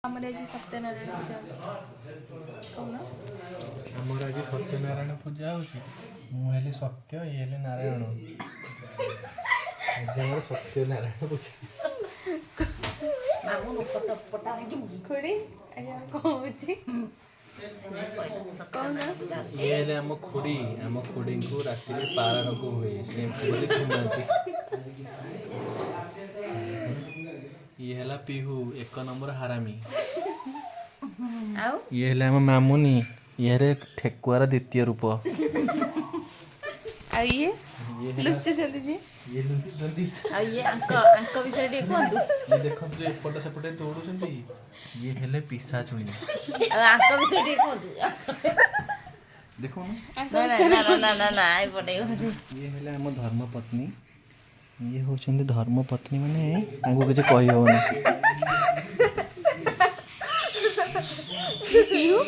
ଆମର ଆଜି ସତ୍ୟନାରାୟଣ ପୂଜା ହେଉଛି କହୁନ। ଆମର ଆଜି ସତ୍ୟନାରାୟଣ ପୂଜା ହେଉଛି। ମୁଁ ହେଲି ସତ୍ୟ, ଇଏ ହେଲେ ନାରାୟଣ। ଆଜି ଆମର ସତ୍ୟନାରାୟଣ ପୂଜା। ଖୁଡ଼ି ଆଜି ଆମର କ'ଣ ହେଉଛି କହୁନ। ଇଏ ହେଲେ ଆମ ଖୁଡ଼ି। ଆମ ଖୁଡ଼ିଙ୍କୁ ରାତିରେ ପାରା ରୋଗ ହୁଏ, ସେ ଏମିତି ବସି ଘୁମାନ୍ତି। ଇଏ ହେଲା ପିହୁ, 1 ନମ୍ବର ହାରାମି। ଆଉ ଇଏ ହେଲେ ଆମ ମାମୁନି, ଇଏ ହେଲେ ଠେକୁଆର 2ୟ ରୂପ। ଆଉ ଇଏ ଲୁଚୁଛନ୍ତି ଯେ, ଇଏ ଲୁଚୁଛନ୍ତି। ଆଉ ଇଏ ଆଙ୍କ ବିଷୟରେ ଟିକେ କୁହନ୍ତୁ। ଇଏ ଦେଖନ୍ତୁ ଯେ ଏପଟ ସେପଟେ ଦୌଡ଼ୁଛନ୍ତି। ଇଏ ହେଲେ ପିଶାଚୁଣୀ। ଆଉ ଆଙ୍କ ବିଷୟରେ ଟିକେ କୁହନ୍ତୁ। ଦେଖୁନ, ନା ଏପଟେ ଇଏ ହେଲେ ଆମ ଧର୍ମପତ୍ନୀ। ଇଏ ହେଉଛନ୍ତି ଧର୍ମପତ୍ନୀ, ମାନେ ତାଙ୍କୁ କିଛି କହିହେବନି। ପିହୁ